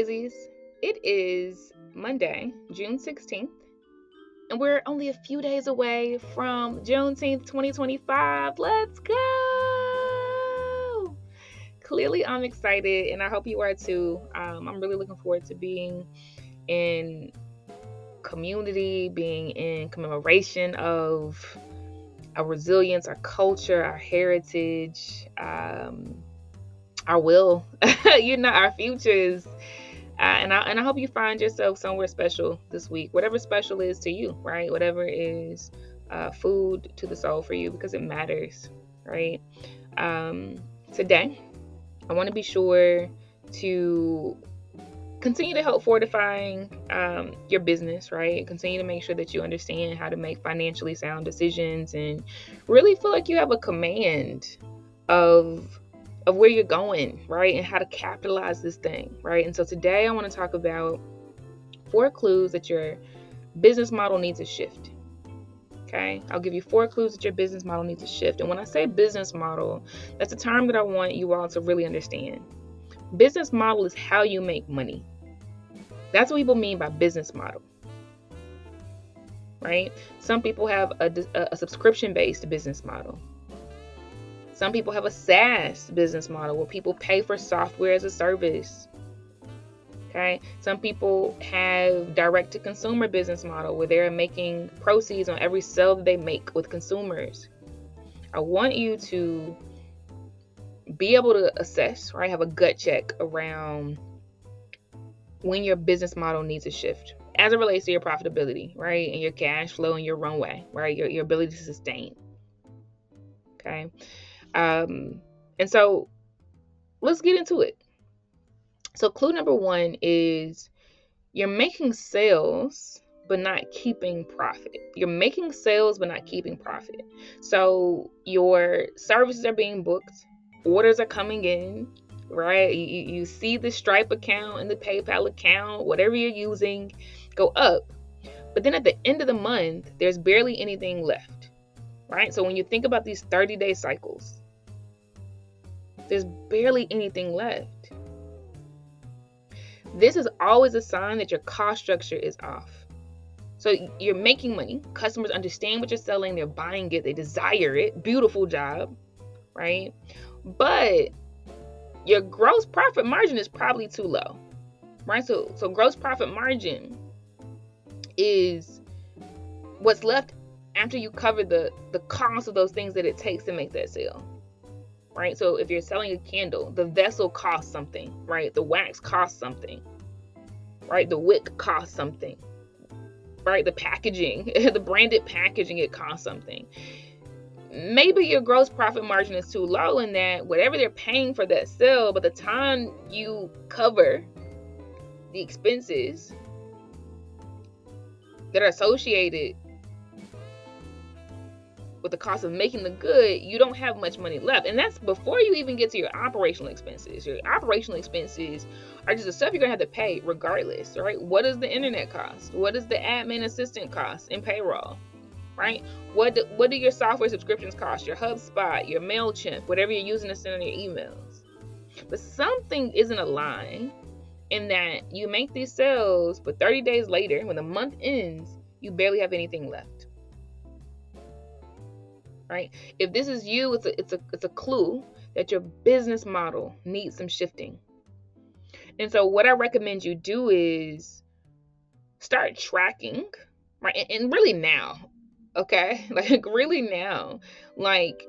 Daisies. It is Monday, June 16th, and we're only a few days away from Juneteenth 2025. Let's go! Clearly, I'm excited, and I hope you are too. I'm really looking forward to being in community, being in commemoration of our resilience, our culture, our heritage, our will, our futures. And I hope you find yourself somewhere special this week, whatever special is to you, right? Whatever is food to the soul for you, because it matters, right? Today, I want to be sure to continue to help fortifying your business, right? Continue to make sure that you understand how to make financially sound decisions and really feel like you have a command of where you're going, right? And how to capitalize this thing, right? And so today I want to talk about 4 clues that your business model needs to shift. Okay? I'll give you 4 clues that your business model needs to shift. And when I say business model, that's a term that I want you all to really understand. Business model is how you make money. That's what people mean by business model, right? Some people have a subscription-based business model. Some people have a SaaS business model where people pay for software as a service. Okay. Some people have direct-to-consumer business model where they're making proceeds on every sale that they make with consumers. I want you to be able to assess, right? Have a gut check around when your business model needs a shift as it relates to your profitability, right? And your cash flow and your runway, right? Your ability to sustain. Okay. And so let's get into it. So clue number 1 is you're making sales, but not keeping profit. You're making sales, but not keeping profit. So your services are being booked, orders are coming in, right? You see the Stripe account and the PayPal account, whatever you're using, go up. But then at the end of the month, there's barely anything left, right? So when you think about these 30-day cycles, there's barely anything left. This is always a sign that your cost structure is off. So you're making money. Customers understand what you're selling. They're buying it. They desire it. Beautiful job, right? But your gross profit margin is probably too low, right? So gross profit margin is what's left after you cover the cost of those things that it takes to make that sale. Right? So if you're selling a candle, the vessel costs something, right? The wax costs something, right? The wick costs something, right? The packaging, the branded packaging, it costs something. Maybe your gross profit margin is too low in that whatever they're paying for that sale, by the time you cover the expenses that are associated with the cost of making the good, you don't have much money left. And that's before you even get to your operational expenses. Your operational expenses are just the stuff you're going to have to pay regardless, right? What does the internet cost? What does the admin assistant cost in payroll, right? What do your software subscriptions cost? Your HubSpot, your MailChimp, whatever you're using to send on your emails. But something isn't aligned in that you make these sales, but 30 days later, when the month ends, you barely have anything left. Right? If this is you, it's a clue that your business model needs some shifting. And so what I recommend you do is start tracking, right? And really now, okay? Like really now. Like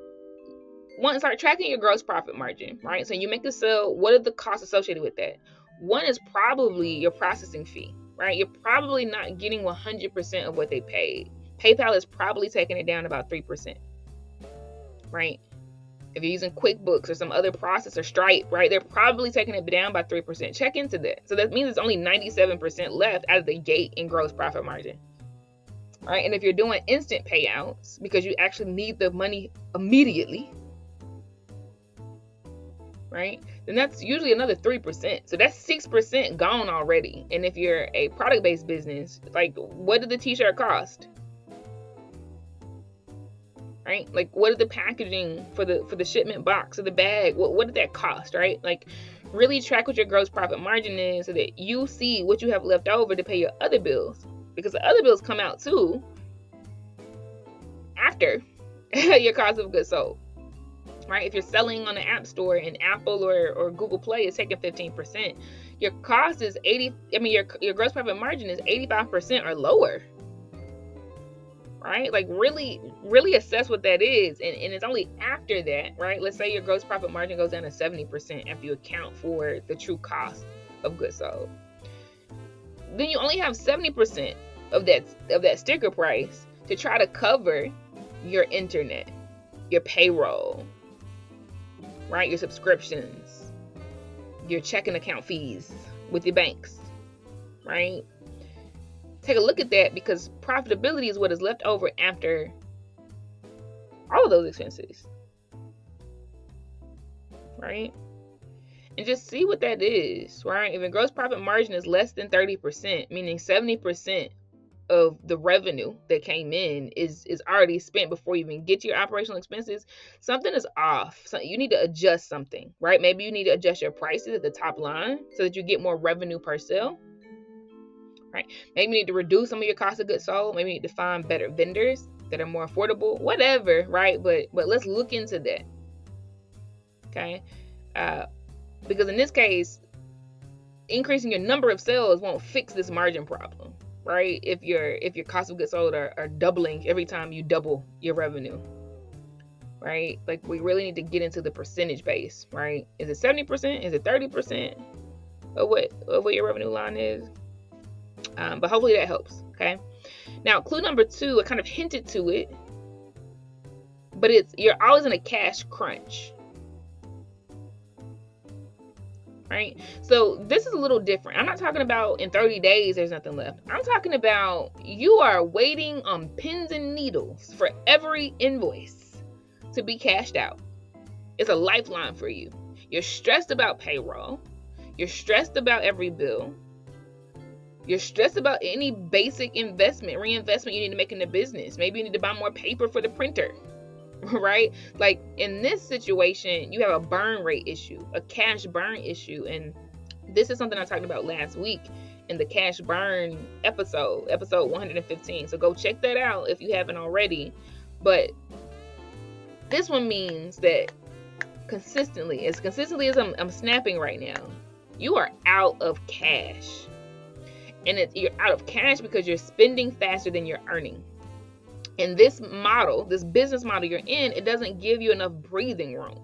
start tracking your gross profit margin, right? So you make the sale, what are the costs associated with that? One is probably your processing fee, right? You're probably not getting 100% of what they paid. PayPal is probably taking it down about 3%. Right? If you're using QuickBooks or some other processor, Stripe, right? They're probably taking it down by 3%. Check into that. So that means it's only 97% left out of the gate in gross profit margin. Right? And if you're doing instant payouts because you actually need the money immediately, right? Then that's usually another 3%. So that's 6% gone already. And if you're a product-based business, like what did the t-shirt cost? Right? Like what is the packaging for the shipment box or the bag? What did that cost, right? Like Really track what your gross profit margin is so that you see what you have left over to pay your other bills, because the other bills come out too after your cost of goods sold. Right? If you're selling on the App Store and Apple or Google Play is taking 15%, your cost is your gross profit margin is 85% or lower. Right? Like really assess what that is. And it's only after that, right? Let's say your gross profit margin goes down to 70% after you account for the true cost of goods sold. Then you only have 70% of that sticker price to try to cover your internet, your payroll, right? Your subscriptions, your checking account fees with your banks, right? Take a look at that, because profitability is what is left over after all of those expenses, right? And just see what that is, right? If a gross profit margin is less than 30%, meaning 70% of the revenue that came in is already spent before you even get to your operational expenses, something is off. So you need to adjust something, right? Maybe you need to adjust your prices at the top line so that you get more revenue per sale, right? Maybe you need to reduce some of your cost of goods sold. Maybe you need to find better vendors that are more affordable, whatever, right? But let's look into that, okay? Because in this case, increasing your number of sales won't fix this margin problem, right? If your cost of goods sold are doubling every time you double your revenue, right? Like, we really need to get into the percentage base, right? Is it 70%? Is it 30% of what your revenue line is? But hopefully that helps, okay? Now, clue number 2, I kind of hinted to it, but you're always in a cash crunch, right? So this is a little different. I'm not talking about in 30 days there's nothing left. I'm talking about you are waiting on pins and needles for every invoice to be cashed out. It's a lifeline for you. You're stressed about payroll. You're stressed about every bill. You're stressed about any basic reinvestment you need to make in the business. Maybe you need to buy more paper for the printer, right? Like, in this situation, you have a burn rate issue, a cash burn issue. And this is something I talked about last week in the cash burn episode 115. So go check that out if you haven't already. But this one means that consistently as I'm snapping right now, you are out of cash. And you're out of cash because you're spending faster than you're earning. In this model, this business model you're in, it doesn't give you enough breathing room,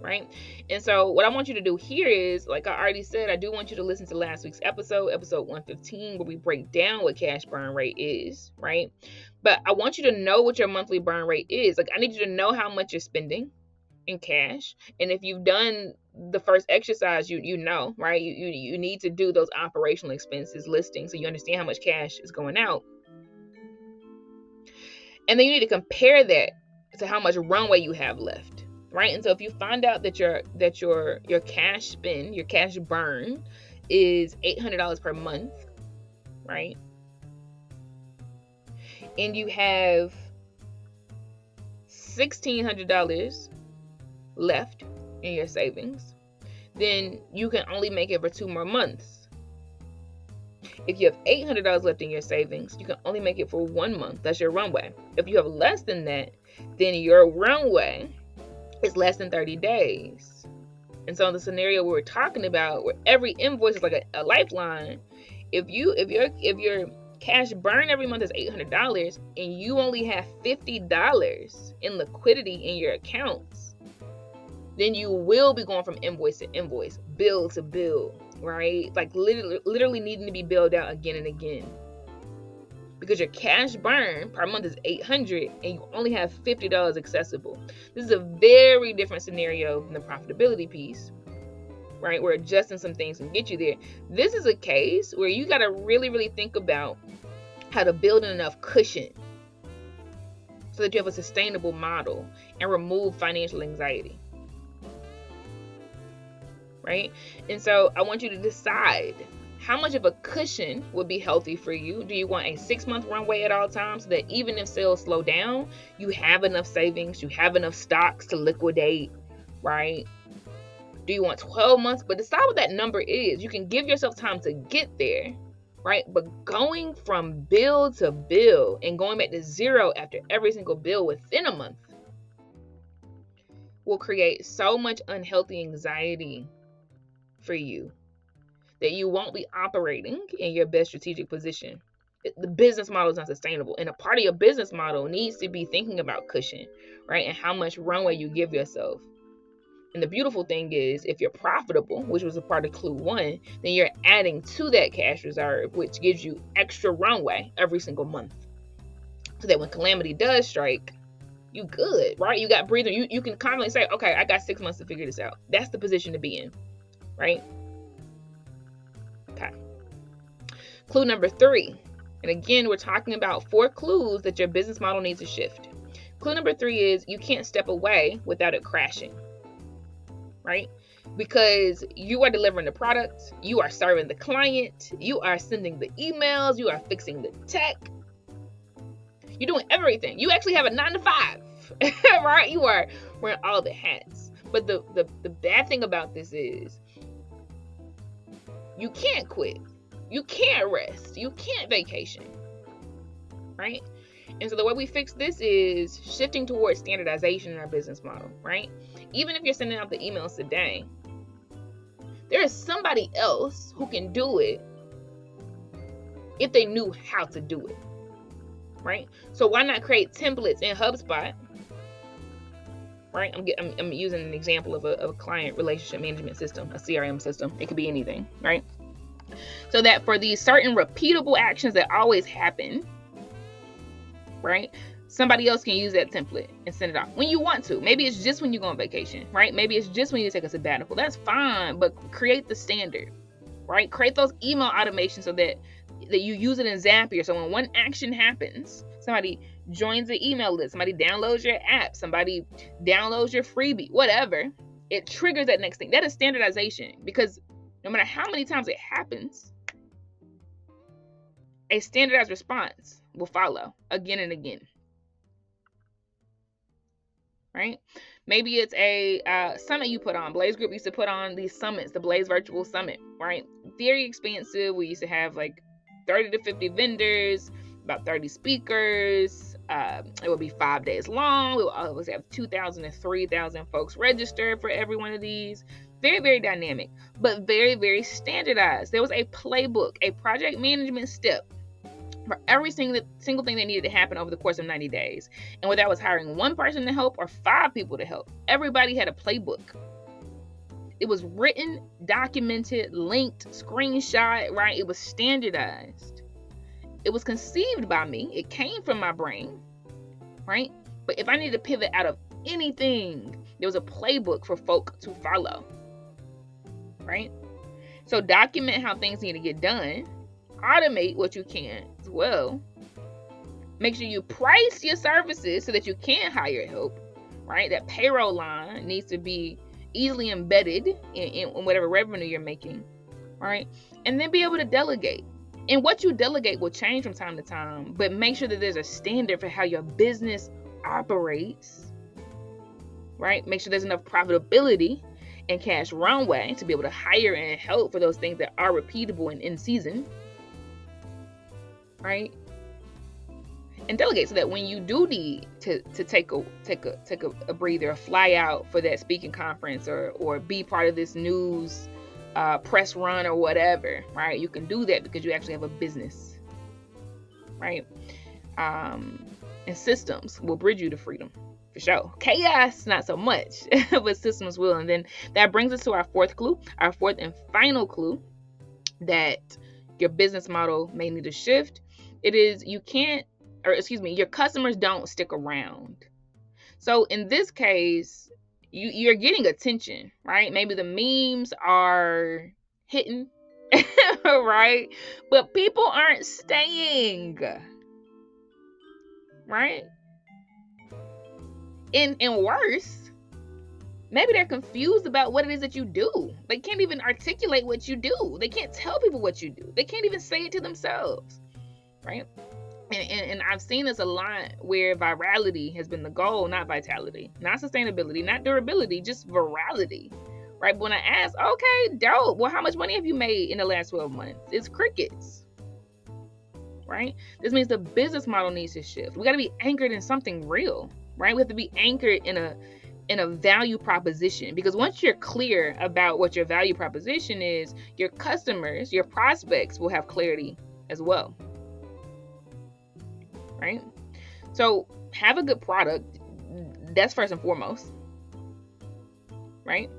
right? And so what I want you to do here is, like I already said, I do want you to listen to last week's episode 115, where we break down what cash burn rate is, right? But I want you to know what your monthly burn rate is. Like, I need you to know how much you're spending in cash. And if you've done the first exercise, you know, right? You need to do those operational expenses listing so you understand how much cash is going out. And then you need to compare that to how much runway you have left, right? And so if you find out that your cash spend, your cash burn is $800 per month, right? And you have $1,600 left in your savings, then you can only make it for 2 more months. If you have $800 left in your savings, you can only make it for 1 month. That's your runway. If you have less than that, then your runway is less than 30 days. And so in the scenario we're talking about, where every invoice is like a lifeline, if your cash burn every month is $800 and you only have $50 in liquidity in your accounts, then you will be going from invoice to invoice, bill to bill, right? Like literally needing to be billed out again and again. Because your cash burn per month is $800 and you only have $50 accessible. This is a very different scenario than the profitability piece, right? We're adjusting some things and get you there. This is a case where you got to really, really think about how to build enough cushion so that you have a sustainable model and remove financial anxiety. Right? And so I want you to decide how much of a cushion would be healthy for you. Do you want a 6-month runway at all times so that even if sales slow down, you have enough savings, you have enough stocks to liquidate, right? Do you want 12 months? But decide what that number is. You can give yourself time to get there, right? But going from bill to bill and going back to zero after every single bill within a month will create so much unhealthy anxiety for you that you won't be operating in your best strategic position. The business model is not sustainable. And a part of your business model needs to be thinking about cushion, right? And how much runway you give yourself. And the beautiful thing is, if you're profitable, which was a part of clue 1, then you're adding to that cash reserve, which gives you extra runway every single month. So that when calamity does strike, you good, right? You got breathing. You can confidently say, okay, I got 6 months to figure this out. That's the position to be in, right? Okay. Clue number 3. And again, we're talking about 4 clues that your business model needs to shift. Clue number 3 is you can't step away without it crashing, right? Because you are delivering the product, you are serving the client, you are sending the emails, you are fixing the tech, you're doing everything. You actually have a 9 to 5, right? You are wearing all the hats. But the bad thing about this is you can't quit. You can't rest. You can't vacation, right? And so the way we fix this is shifting towards standardization in our business model, right? Even if you're sending out the emails today, there is somebody else who can do it if they knew how to do it, right? So why not create templates in HubSpot, right? I'm using an example of a client relationship management system, a CRM system. It could be anything, right? So that for these certain repeatable actions that always happen, right? Somebody else can use that template and send it off when you want to. Maybe it's just when you go on vacation, right? Maybe it's just when you take a sabbatical. That's fine, but create the standard, right? Create those email automations so that you use it in Zapier. So when one action happens, somebody joins the email list, somebody downloads your app, somebody downloads your freebie, whatever, it triggers that next thing. That is standardization, because no matter how many times it happens, a standardized response will follow again and again, right? Maybe it's a summit you put on. Blaze Group used to put on these summits, the Blaze Virtual Summit, right? Very expensive. We used to have like 30 to 50 vendors, about 30 speakers. It would be 5 days long. We would always have 2,000 to 3,000 folks registered for every one of these. Very, very dynamic, but very, very standardized. There was a playbook, a project management step for every single thing that needed to happen over the course of 90 days. And whether that was hiring one person to help or 5 people to help, everybody had a playbook. It was written, documented, linked, screenshot, right? It was standardized. It was conceived by me. It came from my brain, right? But if I needed to pivot out of anything, there was a playbook for folk to follow, right? So document how things need to get done. Automate what you can as well. Make sure you price your services so that you can hire help, right? That payroll line needs to be easily embedded in whatever revenue you're making, right? And then be able to delegate. And what you delegate will change from time to time, but make sure that there's a standard for how your business operates, right? Make sure there's enough profitability and cash runway to be able to hire and help for those things that are repeatable and in season, right? And delegate so that when you do need to take a breather, or fly out for that speaking conference, or be part of this news press run or whatever, right? You can do that because you actually have a business, right? And systems will bridge you to freedom, for sure. Chaos, not so much, but systems will. And then that brings us to our 4th clue, our 4th and final clue that your business model may need to shift. It is your customers don't stick around. So in this case, you're getting attention, right? Maybe the memes are hitting, right? But people aren't staying, right? And worse, maybe they're confused about what it is that you do. They can't even articulate what you do. They can't tell people what you do. They can't even say it to themselves, right? And I've seen this a lot where virality has been the goal, not vitality, not sustainability, not durability, just virality, right? But when I ask, okay, dope. Well, how much money have you made in the last 12 months? It's crickets, right? This means the business model needs to shift. We got to be anchored in something real, right? We have to be anchored in a value proposition, because once you're clear about what your value proposition is, your customers, your prospects will have clarity as well, right? So have a good product. That's first and foremost, right?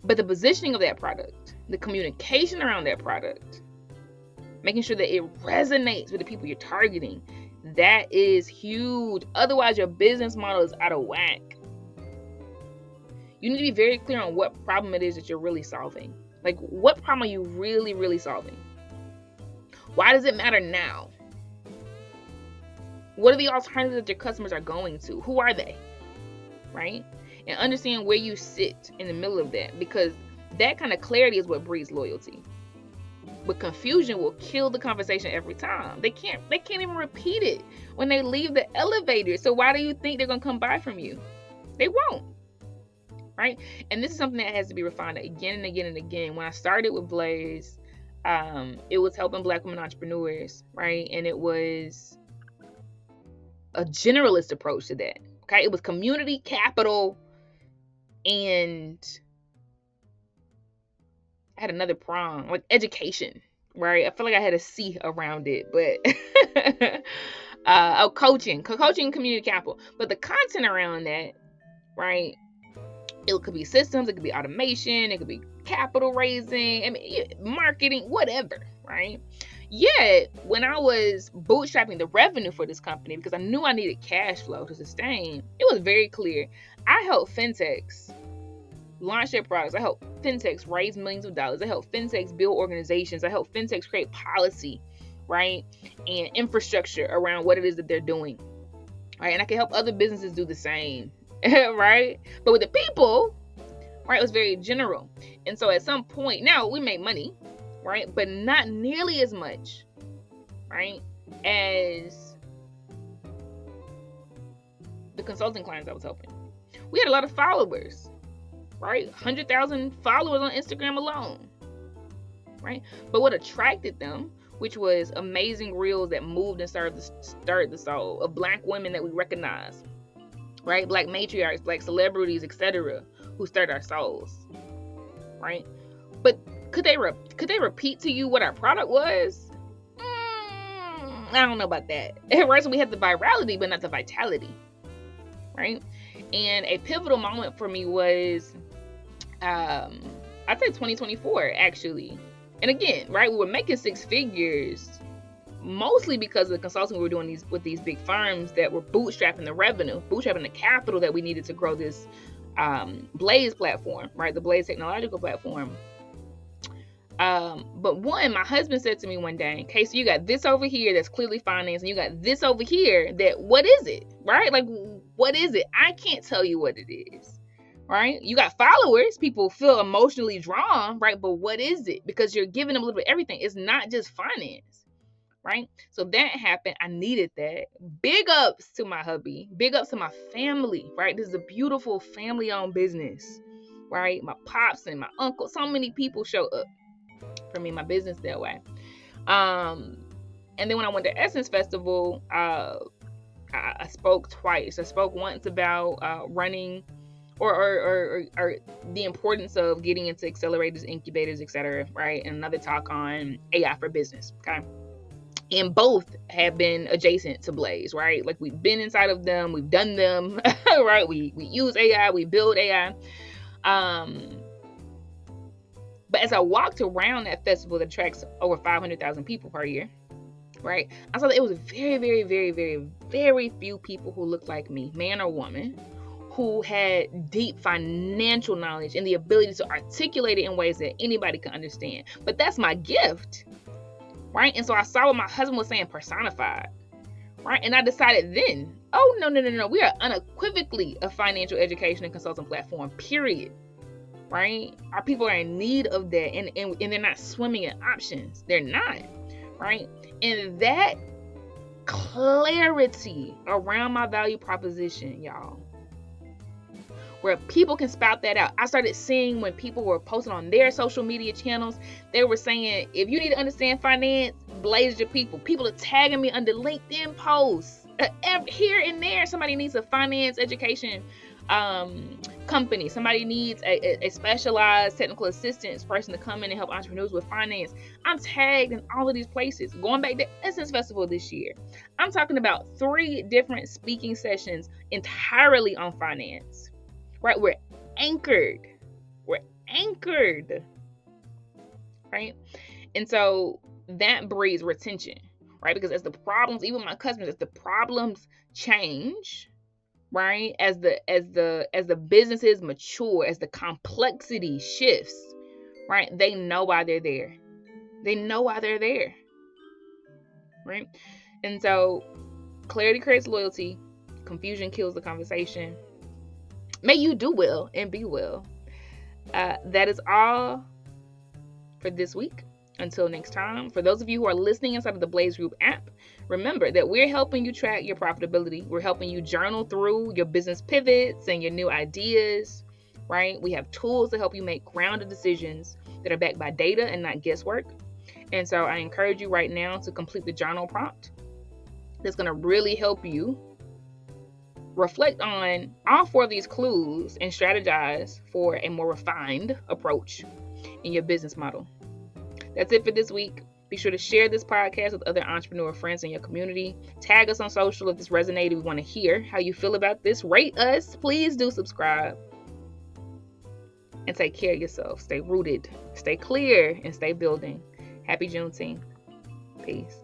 But the positioning of that product, the communication around that product, making sure that it resonates with the people you're targeting, that is huge. Otherwise, your business model is out of whack. You need to be very clear on what problem it is that you're really solving. Like, what problem are you really, really solving? Why does it matter now? What are the alternatives that your customers are going to? Who are they? Right? And understand where you sit in the middle of that, because that kind of clarity is what breeds loyalty. But confusion will kill the conversation every time. They can't even repeat it when they leave the elevator. So why do you think they're gonna come buy from you? They won't. Right? And this is something that has to be refined again and again and again. When I started with Blaze, it was helping Black women entrepreneurs, right? And it was a generalist approach to that. Okay, it was community capital, and I had another prong, like education, right? I feel like I had a C around it, but coaching, community capital. But the content around that, right? It could be systems, it could be automation, it could be capital raising, I mean, marketing, whatever, right? Yet, when I was bootstrapping the revenue for this company, because I knew I needed cash flow to sustain, it was very clear. I help fintechs launch their products. I help fintechs raise millions of dollars. I help fintechs build organizations. I help fintechs create policy, right? And infrastructure around what it is that they're doing, right? And I can help other businesses do the same, right? But with the people, right, it was very general. And so at some point, now we make money, right? But not nearly as much, right, as the consulting clients I was helping. We had a lot of followers, right? 100,000 followers on Instagram alone, right? But what attracted them, which was amazing reels that moved and stirred the soul of Black women that we recognize, right? Black matriarchs, Black celebrities, etc., who stirred our souls, right? But could they repeat to you what our product was? I don't know about that. Right? So we had the virality, but not the vitality, right? And a pivotal moment for me was, I'd say 2024, actually. And again, right, we were making six figures, mostly because of the consulting we were doing with these big firms that were bootstrapping the revenue, bootstrapping the capital that we needed to grow this Blaze platform, right? The Blaze technological platform. But my husband said to me one day, okay, so you got this over here that's clearly finance, and you got this over here that, what is it, right? Like, what is it? I can't tell you what it is, right? You got followers, people feel emotionally drawn, right? But what is it? Because you're giving them a little bit of everything. It's not just finance, right? So that happened. I needed that. Big ups to my hubby, big ups to my family, right? This is a beautiful family-owned business, right? My pops and my uncle, so many people show up for me, my business that way. And then when I went to Essence Festival, I spoke twice. I spoke once about running or the importance of getting into accelerators, incubators, etc., right? And another talk on AI for business, okay? And both have been adjacent to Blaze, right? Like, we've been inside of them, we've done them, right? We use AI, we build AI. But as I walked around that festival that attracts over 500,000 people per year, right, I saw that it was very, very, very, very, very few people who looked like me, man or woman, who had deep financial knowledge and the ability to articulate it in ways that anybody can understand. But that's my gift, right? And so I saw what my husband was saying personified, right? And I decided then, oh, no. We are unequivocally a financial education and consulting platform, period. Right? Our people are in need of that, and they're not swimming in options. They're not, right? And that clarity around my value proposition, y'all, where people can spout that out. I started seeing when people were posting on their social media channels, they were saying, if you need to understand finance, Blaze your people. People are tagging me under LinkedIn posts. Here and there, somebody needs a finance education company. Somebody needs a specialized technical assistance person to come in and help entrepreneurs with finance. I'm tagged in all of these places. Going back to Essence Festival this year, I'm talking about 3 different speaking sessions entirely on finance. Right? We're anchored. Right? And so that breeds retention, right? Because as the problems, even my customers, as the problems change, right? As the businesses mature, as the complexity shifts, right? They know why they're there. Right? And so clarity creates loyalty, confusion kills the conversation. May you do well and be well. That is all for this week. Until next time, for those of you who are listening inside of the Blaze Group app, remember that we're helping you track your profitability. We're helping you journal through your business pivots and your new ideas, right? We have tools to help you make grounded decisions that are backed by data and not guesswork. And so I encourage you right now to complete the journal prompt. That's going to really help you reflect on all 4 of these clues and strategize for a more refined approach in your business model. That's it for this week. Be sure to share this podcast with other entrepreneur friends in your community. Tag us on social if this resonated. We want to hear how you feel about this. Rate us. Please do subscribe. And take care of yourself. Stay rooted, stay clear, and stay building. Happy Juneteenth. Peace.